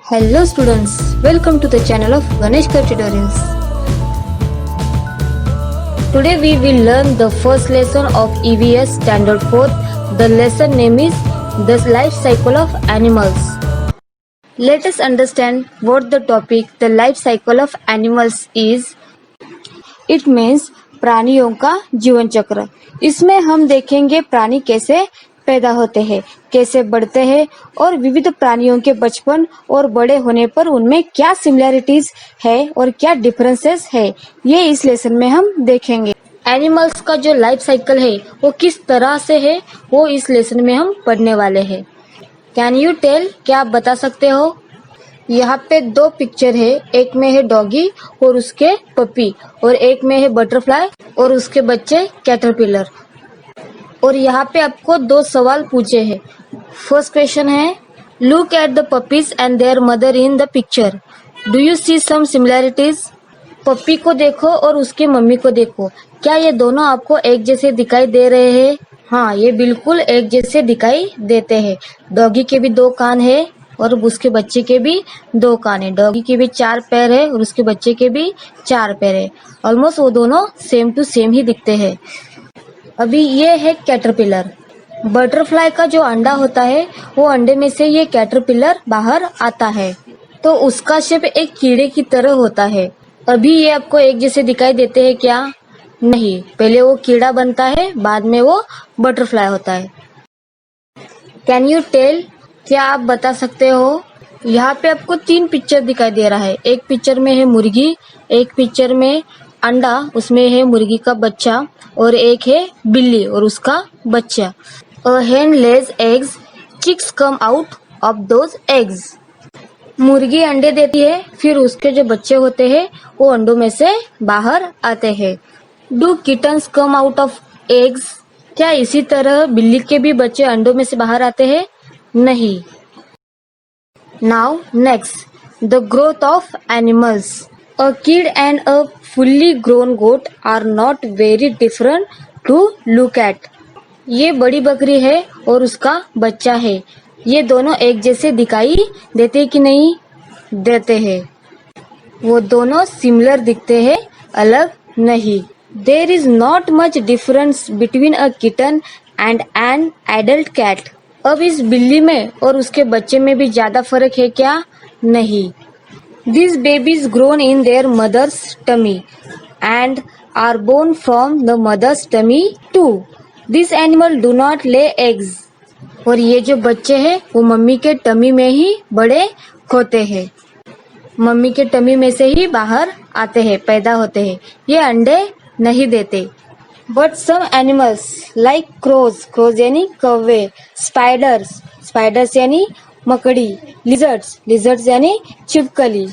Hello students, welcome to the channel of Ganeshkar Tutorials. Today we will learn the first lesson of EVS Standard 4. The lesson name is The Life Cycle of Animals. Let us understand what the topic The Life Cycle of Animals is. It means प्राणियों का जीवन चक्र. इसमें हम देखेंगे प्राणी कैसे पैदा होते हैं, कैसे बढ़ते हैं और विविध प्राणियों के बचपन और बड़े होने पर उनमें क्या सिमिलरिटीज है और क्या डिफरेंसेस है, ये इस लेसन में हम देखेंगे. एनिमल्स का जो लाइफ साइकिल है वो किस तरह से है वो इस लेसन में हम पढ़ने वाले हैं. कैन यू टेल, क्या आप बता सकते हो? यहाँ पे दो पिक्चर है, एक में है डॉगी और उसके पपी और एक में है बटरफ्लाई और उसके बच्चे कैटरपिलर. और यहाँ पे आपको दो सवाल पूछे हैं. फर्स्ट क्वेश्चन है, look at the puppies and their mother in the picture. Do you see some similarities? Puppy को देखो और उसकी मम्मी को देखो, क्या ये दोनों आपको एक जैसे दिखाई दे रहे हैं? हाँ, ये बिल्कुल एक जैसे दिखाई देते हैं. डॉगी के भी दो कान है और उसके बच्चे के भी दो कान है. डॉगी के भी 4 पैर है और उसके बच्चे के भी 4 पैर है. ऑलमोस्ट वो दोनों सेम टू सेम ही दिखते हैं. अभी ये है कैटरपिलर. बटरफ्लाई का जो अंडा होता है वो अंडे में से ये कैटरपिलर बाहर आता है, तो उसका शेप एक कीड़े की तरह होता है. अभी ये आपको एक जैसे दिखाई देते हैं क्या? नहीं, पहले वो कीड़ा बनता है, बाद में वो बटरफ्लाई होता है. कैन यू टेल, क्या आप बता सकते हो? यहाँ पे आपको 3 पिक्चर दिखाई दे रहा है. एक पिक्चर में है मुर्गी, एक पिक्चर में अंडा, उसमें है मुर्गी का बच्चा और एक है बिल्ली और उसका बच्चा. अ hen lays eggs, chicks come out of those eggs. मुर्गी अंडे देती है, फिर उसके जो बच्चे होते हैं वो अंडों में से बाहर आते हैं. Do kittens come out of eggs? क्या इसी तरह बिल्ली के भी बच्चे अंडों में से बाहर आते हैं? नहीं. Now next, the growth of animals. A kid and a fully grown goat are not very different to look at. ये बड़ी बकरी है और उसका बच्चा है. ये दोनों एक जैसे दिखाई देते कि नहीं? देते हैं. वो दोनों सिमिलर दिखते हैं, अलग नहीं. There is not much difference between a kitten and an adult cat. अब इस बिल्ली में और उसके बच्चे में भी ज्यादा फर्क है क्या? नहीं. These babies grown in their mother's tummy and are born from the mother's tummy too. These animals do not lay eggs. और ये जो बच्चे हैं वो मम्मी के टमी में ही बड़े होते हैं, मम्मी के टमी में से ही बाहर आते हैं, पैदा होते हैं. ये अंडे नहीं देते. But some animals like crows यानी कौवे, spiders यानी मकड़ी, lizards यानी छिपकली,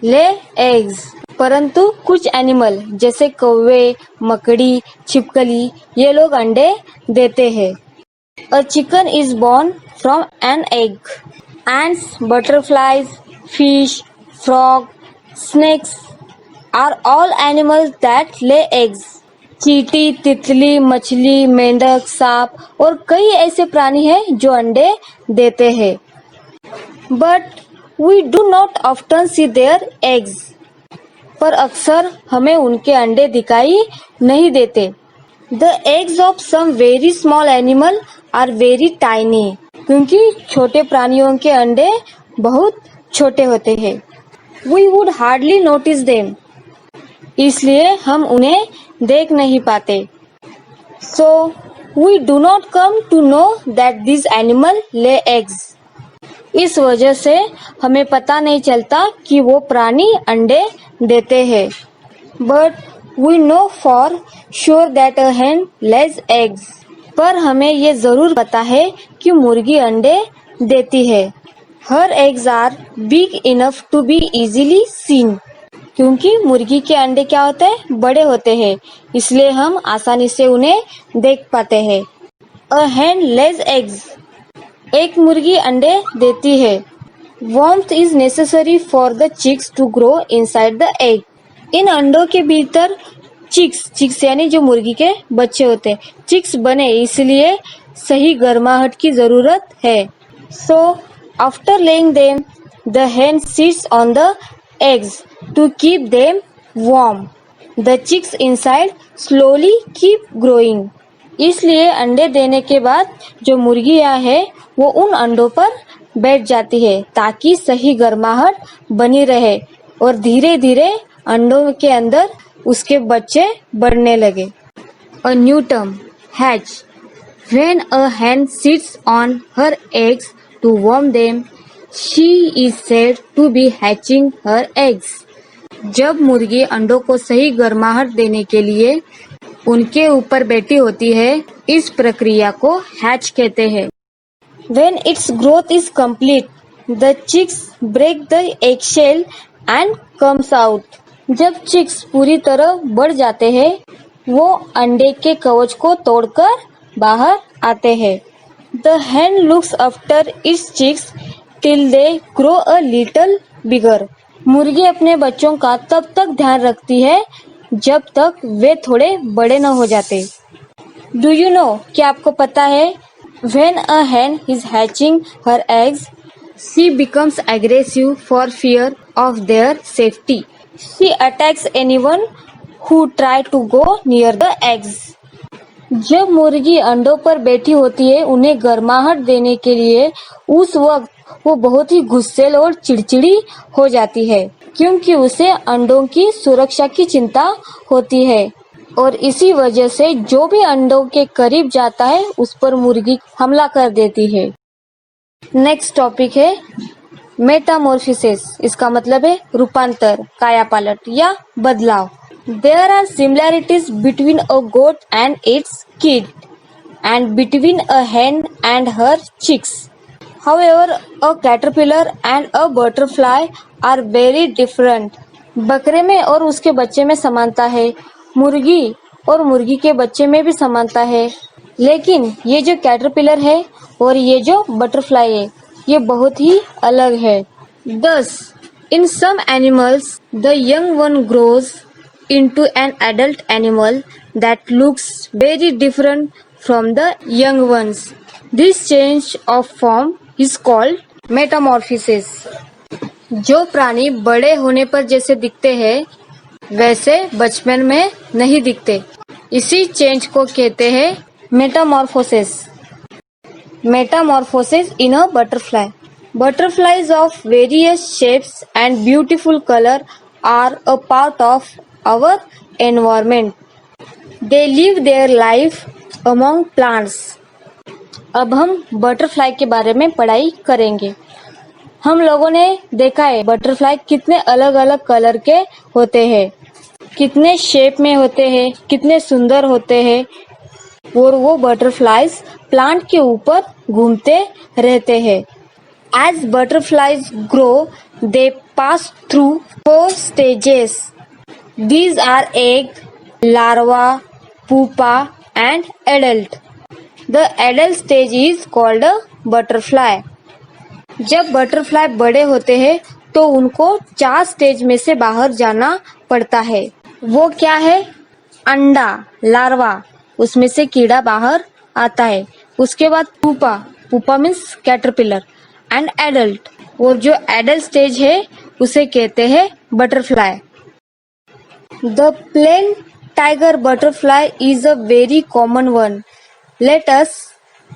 ले एग्स. परंतु कुछ एनिमल जैसे कौवे, मकड़ी, छिपकली, ये लोग अंडे देते हैं. A chicken is born from an egg. Ants, butterflies, fish, frog, snakes are all animals that lay eggs. चींटी, तितली, मछली, मेंढक, सांप और कई ऐसे प्राणी हैं जो अंडे देते हैं. But we do not often see their eggs. पर अक्सर हमें उनके अंडे दिखाई नहीं देते. The eggs of some very small animal are very tiny. क्योंकि छोटे प्राणियों के अंडे बहुत छोटे होते हैं. We would hardly notice them. इसलिए हम उन्हें देख नहीं पाते. So we do not come to know that these animals lay eggs. इस वजह से हमें पता नहीं चलता कि वो प्राणी अंडे देते हैं. But we know for sure that a hen lays eggs. पर हमें ये जरूर पता है कि मुर्गी अंडे देती है. Her eggs are big enough to be easily seen. क्योंकि मुर्गी के अंडे क्या होते हैं? बड़े होते हैं, इसलिए हम आसानी से उन्हें देख पाते हैं. A hen lays eggs. एक मुर्गी अंडे देती है. Warmth is necessary for the chicks to grow inside the egg. इन अंडों के भीतर चिक्स यानी जो मुर्गी के बच्चे होते हैं, चिक्स बने, इसलिए सही गर्माहट की जरूरत है. So after laying them, The hen sits on the eggs to keep them warm. The chicks inside slowly keep growing. इसलिए अंडे देने के बाद जो मुर्गियां है वो उन अंडों पर बैठ जाती है ताकि सही गर्माहट बनी रहे और धीरे धीरे अंडों के अंदर उसके बच्चे बढ़ने लगे. A new term, hatch. When a hen sits on her eggs to warm them, she is said to be hatching her eggs. जब मुर्गी अंडों को सही गर्माहट देने के लिए उनके ऊपर बैठी होती है, इस प्रक्रिया को हैच कहते हैं. When its growth is complete, the chicks break the eggshell and comes out. जब चिक्स पूरी तरह बढ़ जाते हैं, वो अंडे के कवच को तोड़कर बाहर आते हैं. The hen looks after its chicks till they grow a little bigger. मुर्गी अपने बच्चों का तब तक ध्यान रखती है जब तक वे थोड़े बड़े न हो जाते. Do you know? क्या आपको पता है? When a hen is hatching her eggs, she becomes aggressive for fear of their safety. She attacks anyone who try to go near the eggs. जब मुर्गी अंडों पर बैठी होती है उन्हें गर्माहट देने के लिए, उस वक्त वो बहुत ही गुस्सैल और चिड़चिड़ी हो जाती है क्योंकि उसे अंडों की सुरक्षा की चिंता होती है और इसी वजह से जो भी अंडों के करीब जाता है उस पर मुर्गी हमला कर देती है. नेक्स्ट टॉपिक है मेटामॉर्फोसिस. इसका मतलब है रूपांतर, कायापालट या बदलाव. There are similarities between a goat and its kid and between a hen and her chicks. However, a caterpillar and a butterfly are very different. बकरे में और उसके बच्चे में समानता है, मुर्गी और मुर्गी के बच्चे में भी समानता है, लेकिन ये जो कैटरपिलर है और ये जो बटरफ्लाई है ये बहुत ही अलग है. Thus, in some animals, the young one grows into an adult animal that looks very different from the young ones. This change of form is called metamorphosis. जो प्राणी बड़े होने पर जैसे दिखते हैं वैसे बचपन में नहीं दिखते, इसी चेंज को कहते हैं Metamorphosis. Metamorphosis in a butterfly. Butterflies of various shapes and beautiful color are a part of our environment. They live their life among plants. अब हम बटरफ्लाई के बारे में पढ़ाई करेंगे. हम लोगों ने देखा है बटरफ्लाई कितने अलग अलग कलर के होते हैं, कितने शेप में होते हैं, कितने सुंदर होते हैं और वो बटरफ्लाइज प्लांट के ऊपर घूमते रहते हैं. As butterflies grow, they pass through 4 stages. These are egg, larva, pupa and adult. The adult stage is called a butterfly. जब बटरफ्लाई बड़े होते हैं तो उनको 4 स्टेज में से बाहर जाना पड़ता है. वो क्या है? अंडा, लार्वा, उसमें से कीड़ा बाहर आता है. उसके बाद pupa, pupa means caterpillar and adult, और जो एडल्ट स्टेज है उसे कहते हैं butterfly. The plain tiger butterfly is a very common one. Let us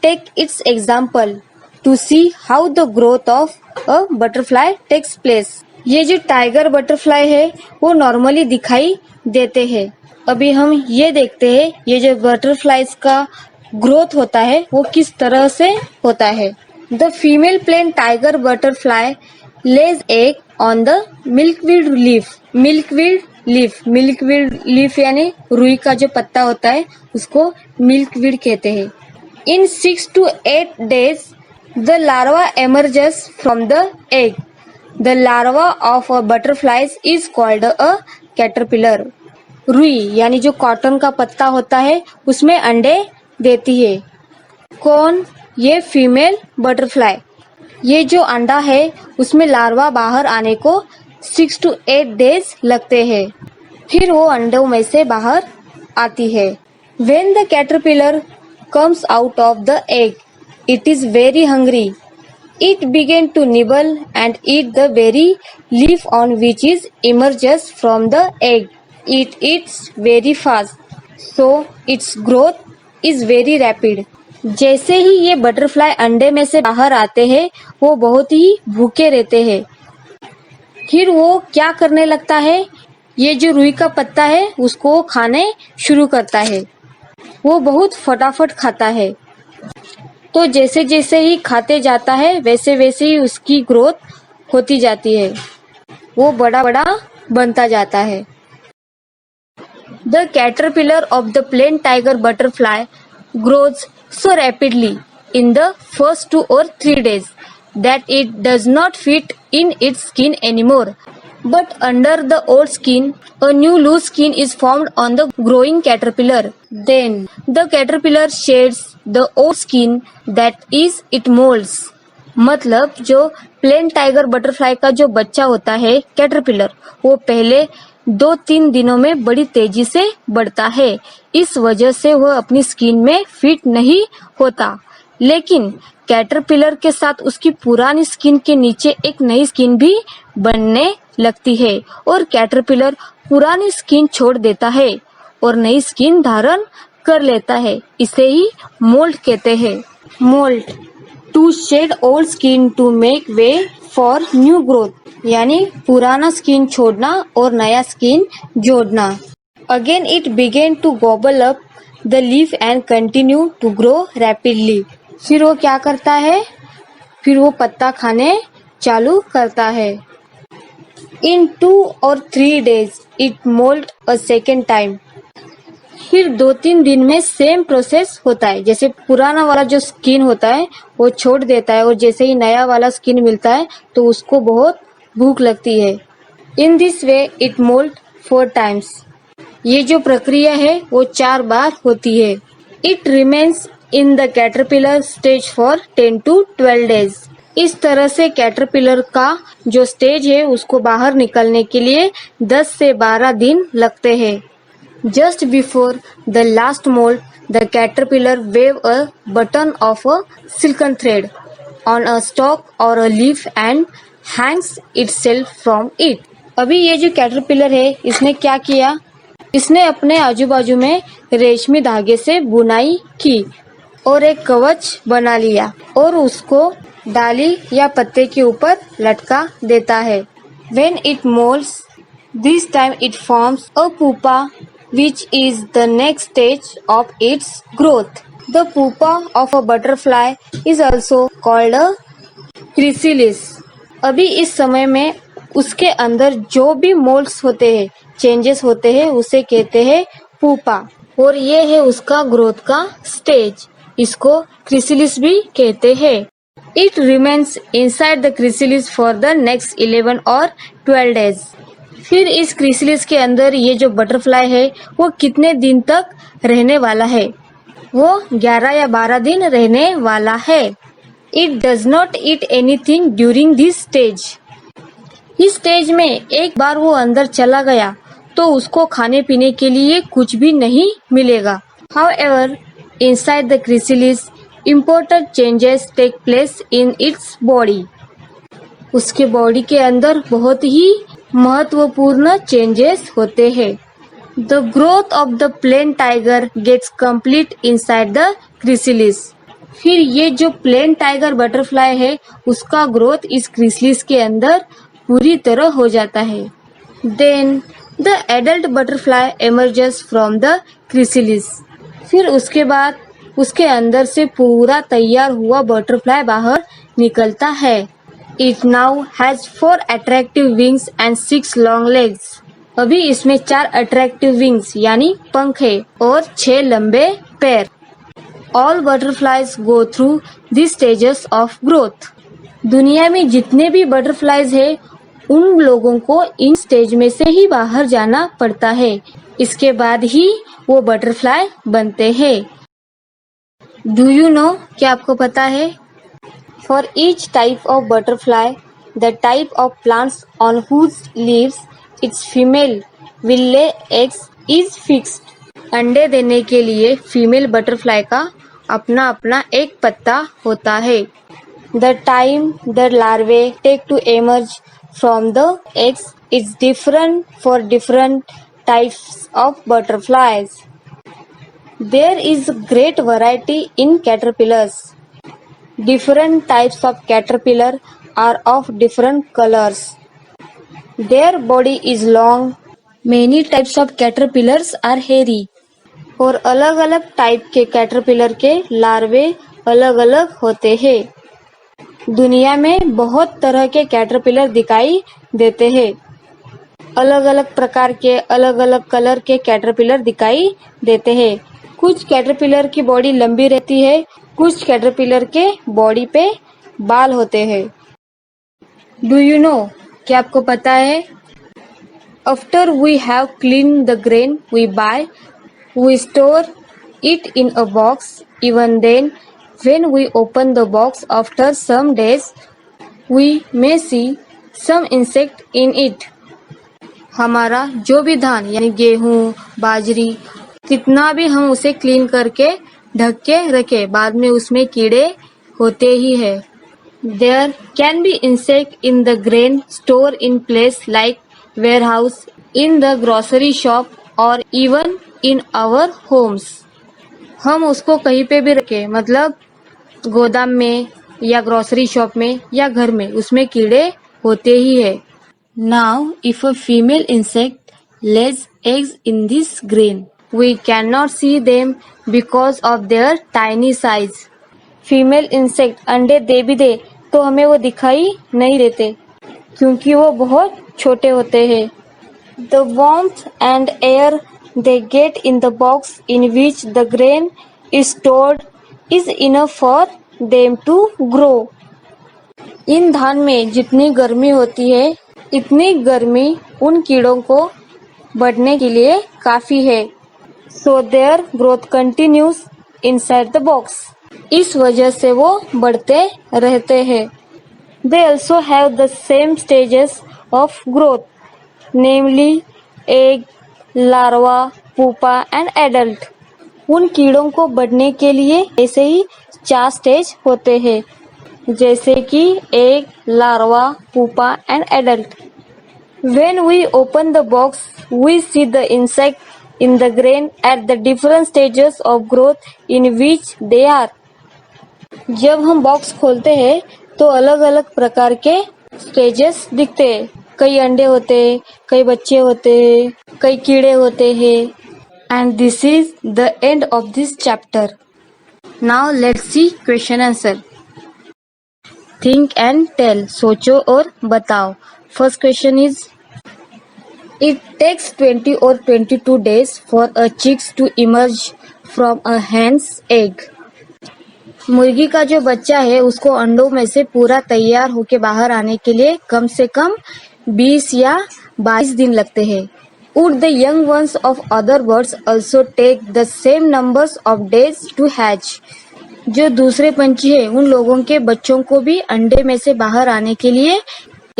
take its example to see how the growth of a butterfly takes place. ये जो tiger butterfly है वो नॉर्मली दिखाई देते हैं. अभी हम ये देखते हैं ये जो बटरफ्लाईज का ग्रोथ होता है वो किस तरह से होता है. The female plain tiger butterfly lays egg on the milkweed leaf. Milkweed leaf यानी रुई का जो पत्ता होता है उसको मिल्कवीड कहते हैं. इन 6 to 8 days the larva emerges from the egg. The larva of a butterfly is called a caterpillar. रुई यानी जो कॉटन का पत्ता होता है उसमें अंडे देती है. कौन? ये फीमेल बटरफ्लाई. ये जो अंडा है उसमें लार्वा बाहर आने को 6 to 8 days लगते हैं, फिर वो अंडों में से बाहर आती है. When the caterpillar comes out of the egg, it is very hungry. It began to nibble and eat the very leaf on which it emerges from the egg. It eats very fast, so its growth is very rapid. जैसे ही ये butterfly अंडे में से बाहर आते हैं, वो बहुत ही भूखे रहते हैं। फिर वो क्या करने लगता है, ये जो रुई का पत्ता है उसको वो खाने शुरू करता है। वो बहुत फटाफट खाता है। तो जैसे जैसे ही खाते जाता है वैसे वैसे ही उसकी ग्रोथ होती जाती है, वो बड़ा बड़ा बनता जाता है। The caterpillar of the plain tiger butterfly grows so rapidly in the first 2 or 3 days that it does not fit in its skin anymore. But under the old skin, a new loose skin is formed on the growing caterpillar. Then the caterpillar sheds the old skin, that is it molts. मतलब जो plane tiger butterfly का जो बच्चा होता है caterpillar, वो पहले 2-3 दिनों में बड़ी तेजी से बढ़ता है। इस वजह से वह अपनी स्किन में फिट नहीं होता। लेकिन कैटरपिलर के साथ उसकी पुरानी स्किन के नीचे एक नई स्किन भी बनने लगती है और कैटरपिलर पुरानी स्किन छोड़ देता है और नई स्किन धारण कर लेता है। इसे ही मोल्ट कहते हैं। Molt, to shed old skin to make way for new growth, यानी पुराना स्किन छोड़ना और नया स्किन जोड़ना। Again it begins to gobble up the leaf and continue to grow rapidly. फिर वो क्या करता है, फिर वो पत्ता खाने चालू करता है। इन 2 or 3 days it moult a second time. फिर 2-3 दिन में सेम प्रोसेस होता है। जैसे पुराना वाला जो स्किन होता है वो छोड़ देता है और जैसे ही नया वाला स्किन मिलता है तो उसको बहुत भूख लगती है। In this way it moult 4 times. ये जो प्रक्रिया है वो 4 बार होती है। It remains in the caterpillar stage for 10 to 12 days। इस तरह से कैटरपिलर का जो स्टेज है उसको बाहर निकलने के लिए 10 से 12 दिन लगते हैं। Just before the last mold, the caterpillar wave a button of a silken thread on a stalk or a leaf and hangs itself from it. अभी ये जो कैटरपिलर है इसने क्या किया, इसने अपने आजू बाजू में रेशमी धागे से बुनाई की और एक कवच बना लिया और उसको डाली या पत्ते के ऊपर लटका देता है। When it molts, this time it forms a pupa, which is the next stage of its growth. The pupa of a butterfly is also called a chrysalis. अभी इस समय में उसके अंदर जो भी मोल्ड्स होते हैं, चेंजेस होते हैं, उसे कहते हैं पुपा और ये है उसका ग्रोथ का स्टेज। इसको क्रिसिलिस भी कहते हैं। It remains inside the chrysalis for the next 11 or 12 days. फिर इस क्रिसिलिस के अंदर ये जो बटरफ्लाई है वो कितने दिन तक रहने वाला है, वो 11 या 12 दिन रहने वाला है। It does not eat anything during this stage. इस स्टेज में एक बार वो अंदर चला गया तो उसको खाने पीने के लिए कुछ भी नहीं मिलेगा। However, inside the chrysalis important changes take place in its body. उसके बॉडी के अंदर बहुत ही महत्वपूर्ण चेंजेस होते हैं। The growth of the plain tiger gets complete inside the chrysalis. फिर ये जो प्लेन टाइगर बटरफ्लाई है उसका ग्रोथ इस क्रिसिलिस के अंदर पूरी तरह हो जाता है। Then the adult butterfly emerges from the chrysalis. फिर उसके बाद उसके अंदर से पूरा तैयार हुआ बटरफ्लाई बाहर निकलता है। It now has 4 attractive wings and 6 long legs. अभी इसमें 4 अट्रैक्टिव विंग्स यानी पंख है और 6 लंबे पैर। All butterflies go through these stages of growth. दुनिया में जितने भी बटरफ्लाईज है उन लोगों को इन स्टेज में से ही बाहर जाना पड़ता है। इसके बाद ही वो बटरफ्लाई बनते हैं। Do you know, क्या आपको पता है? For each type of butterfly, the type of plants on whose leaves its female will lay eggs is fixed. अंडे देने के लिए फीमेल बटरफ्लाई का अपना अपना एक पत्ता होता है। The time the larvae take to emerge from the eggs is different for different types of butterflies. There is great variety in caterpillars. Different types of caterpillar are of different colors. Their body is long. Many types of caterpillars are hairy. और अलग अलग type के caterpillar के लार्वे अलग अलग होते हैं। दुनिया में बहुत तरह के कैटरपिलर दिखाई देते हैं। अलग अलग प्रकार के अलग अलग कलर के कैटरपिलर दिखाई देते हैं। कुछ कैटरपिलर की बॉडी लंबी रहती है, कुछ कैटरपिलर के बॉडी पे बाल होते हैं। डू यू नो, क्या आपको पता है? After we have clean the grain we buy, we store it in a box. Even then, when we open the box after some days, we may see some insect in it. हमारा जो भी धान यानी गेहूं, बाजरी, कितना भी हम उसे क्लीन करके ढक के रखे, बाद में उसमें कीड़े होते ही है। There can be insect in the grain store in place like warehouse, in the grocery shop or even in our homes. हम उसको कहीं पे भी रखे, मतलब गोदाम में या ग्रोसरी शॉप में या घर में, उसमें कीड़े होते ही है। Now, if a female insect lays eggs in this grain, we cannot see them because of their tiny size. Female insect अंडे दे भी दे तो हमें वो दिखाई नहीं देते, क्योंकि वो बहुत छोटे होते हैं। The warmth and air they get in the box in which the grain is stored is enough for them to grow. इन धान में जितनी गर्मी होती है, इतनी गर्मी उन कीड़ों को बढ़ने के लिए काफी है। So their growth continues inside the box. इस वजह से वो बढ़ते रहते हैं। They also have the same stages of growth, namely egg, larva, pupa and adult. उन कीड़ों को बढ़ने के लिए ऐसे ही 4 स्टेज होते हैं, जैसे कि egg, larva, pupa and adult. When we open the box, we see the insect in the grain at the different stages of growth in which they are. जब हम बॉक्स खोलते हैं तो अलग अलग प्रकार के स्टेजेस दिखते हैं। कई अंडे होते हैं, कई बच्चे होते हैं, कई कीड़े होते हैं। And this is the end of this chapter. Now let's see question answer. Think and tell, सोचो और बताओ। First question is, it takes 20 or 22 days for a chicks to emerge from a hen's egg. मुर्गी का जो बच्चा है उसको अंडों में से पूरा तैयार होके बाहर आने के लिए कम से कम 20 या 22 दिन लगते हैं। Would the young ones of other birds also take the same numbers of days to hatch? जो दूसरे पंछी है उन लोगों के बच्चों को भी अंडे में से बाहर आने के लिए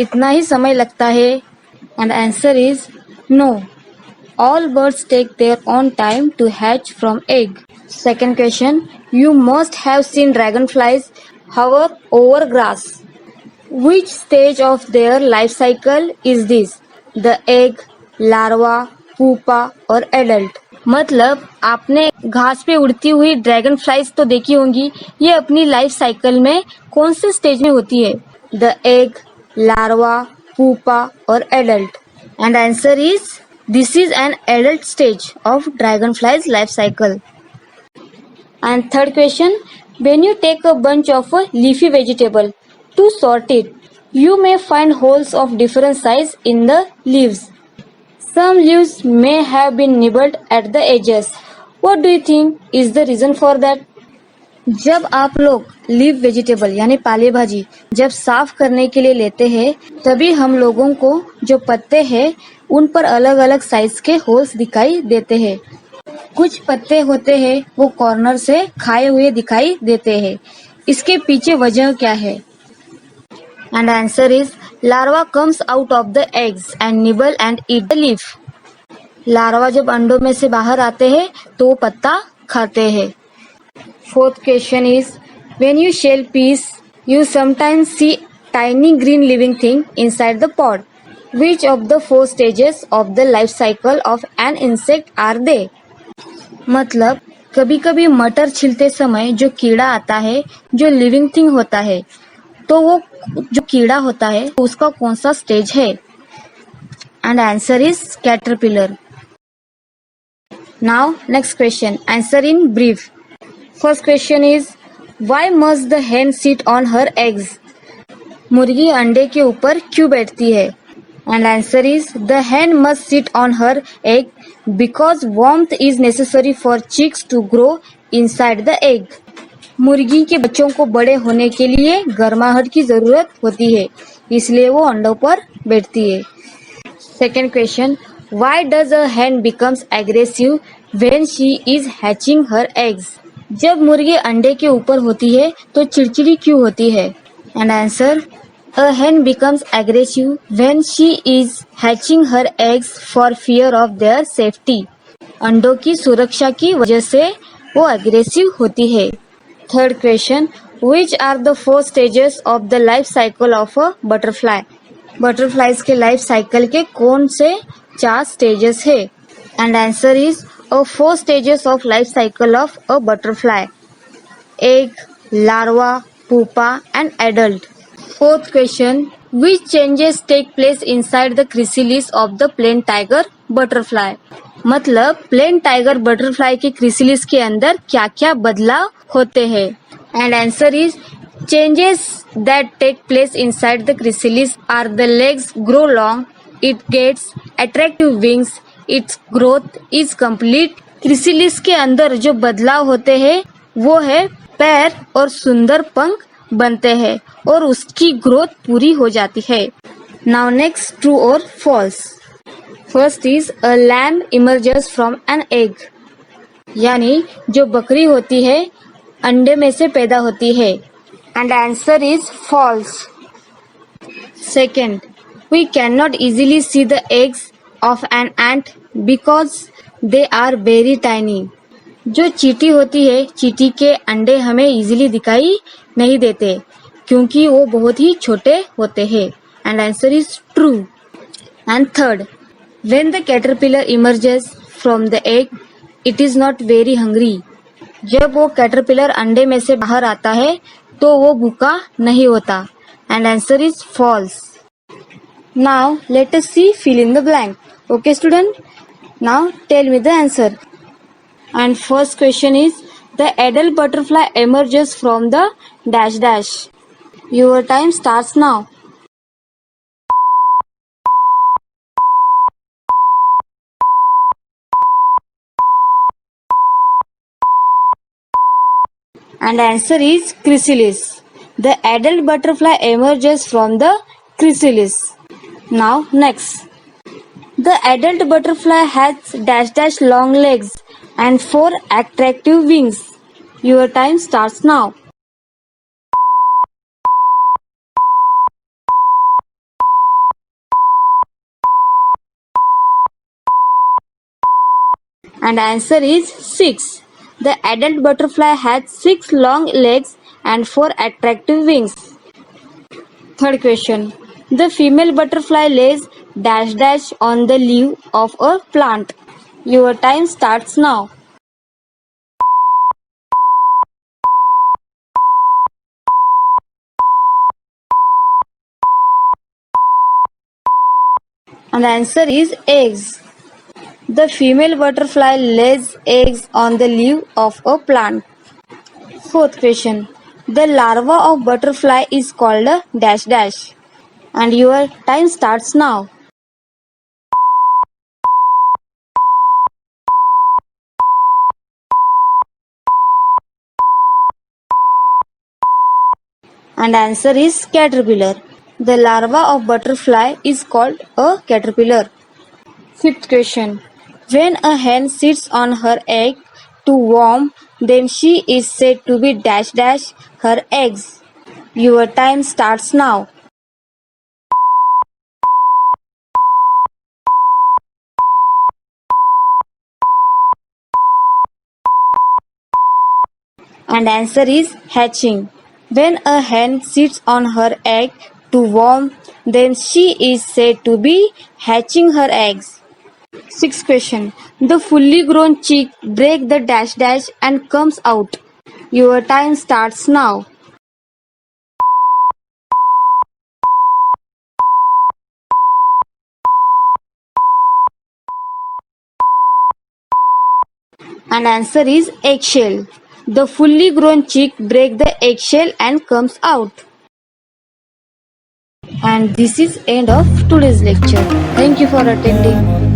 इतना ही समय लगता है? And answer is no. All birds take their own time to hatch from egg. Second question, you must have seen dragonflies hover over grass. Which stage of their life cycle is this? The egg, larva, pupa or adult? मतलब आपने घास पे उड़ती हुई dragon flies तो देखी होंगी, ये अपनी लाइफ साइकिल में कौन से स्टेज में होती है? The egg, larva, pupa or adult? And answer is, this is an adult stage of dragonfly's life cycle. And third question, when you take a bunch of a leafy vegetable to sort it, you may find holes of different size in the leaves. Some leaves may have been nibbled at the edges. What do you think is the reason for that? जब आप लोग leaf vegetable यानी पाले भाजी जब साफ करने के लिए लेते हैं, तभी हम लोगों को जो पत्ते हैं उन पर अलग अलग साइज के होल्स दिखाई देते हैं। कुछ पत्ते होते हैं वो कॉर्नर से खाए हुए दिखाई देते हैं। इसके पीछे वजह क्या है? And answer is, larva comes out of the eggs and nibble and eat the leaf. Larva जब अंडों में से बाहर आते हैं तो पत्ता खाते हैं। Fourth question is, when you shell peas, You sometimes see tiny green living thing inside the pod. Which of the four stages of the life cycle of an insect are they? मतलब कभी कभी मटर छिलते समय जो कीड़ा आता है जो लिविंग थिंग होता है, तो वो जो कीड़ा होता है उसका कौन सा स्टेज है? And answer is caterpillar. Now next question, answer in brief. First question is why must the hen sit on her eggs? मुर्गी अंडे के ऊपर क्यों बैठती है? And answer is the hen must sit on her egg because warmth is necessary for chicks to grow inside the egg. मुर्गी के बच्चों को बड़े होने के लिए गर्माहट की जरूरत होती है, इसलिए वो अंडों पर बैठती है. Second question, why does a hen becomes aggressive when she is hatching her eggs? जब मुर्गी अंडे के ऊपर होती है तो चिड़चिड़ी क्यों होती है? And answer, a hen becomes aggressive when she is hatching her eggs for fear of their safety. अंडों की सुरक्षा की वजह से वो अग्रेसिव होती है. Third question, which are the four stages of the life cycle of a butterfly? Butterflies के लाइफ साइकिल के कौन से 4 स्टेजेस है? And answer is a 4 stages of life cycle of a butterfly: egg, larva, pupa and adult. Fourth question, which changes take place inside the chrysalis of the plain tiger butterfly? मतलब plane tiger butterfly के क्रिसिलिस के अंदर क्या क्या बदलाव होते हैं? And answer is changes that take place inside the chrysalis are the legs grow long, it gets attractive wings, its growth is complete. क्रिसिलिस के अंदर जो बदलाव होते हैं वो है पैर और सुंदर पंख बनते हैं और उसकी ग्रोथ पूरी हो जाती है. नाउ नेक्स्ट, ट्रू और false. First is a lamb emerges from an egg. यानी जो बकरी होती है अंडे में से पैदा होती है. And answer is false. Second, we cannot easily see the eggs of an ant because they are very tiny. जो चींटी होती है, चींटी के अंडे हमें इजीली दिखाई नहीं देते क्योंकि वो बहुत ही छोटे होते हैं. And answer is true. And third, when the caterpillar emerges from the egg, it is not very hungry. जब वो कैटरपिलर अंडे में से बाहर आता है तो वो भूखा नहीं होता. And answer is false. Now let us see fill in the blank. Okay student, now tell me the answer. And first question is the adult butterfly emerges from the dash dash. Your time starts now. And answer is chrysalis. The adult butterfly emerges from the chrysalis. Now next. The adult butterfly has dash dash long legs and 4 attractive wings. Your time starts now. And answer is 6. The adult butterfly has 6 long legs and 4 attractive wings. Third question. The female butterfly lays dash dash on the leaf of a plant. Your time starts now. And the answer is eggs. The female butterfly lays eggs on the leaf of a plant. Fourth question. The larva of butterfly is called a dash dash. And your time starts now. And answer is caterpillar. The larva of butterfly is called a caterpillar. Fifth question. When a hen sits on her egg to warm, then she is said to be dash dash her eggs. Your time starts now. And answer is hatching. When a hen sits on her egg to warm, then she is said to be hatching her eggs. Sixth question. The fully grown chick breaks the dash dash and comes out. Your time starts now. And answer is eggshell. The fully grown chick breaks the eggshell and comes out. And this is end of today's lecture. Thank you for attending.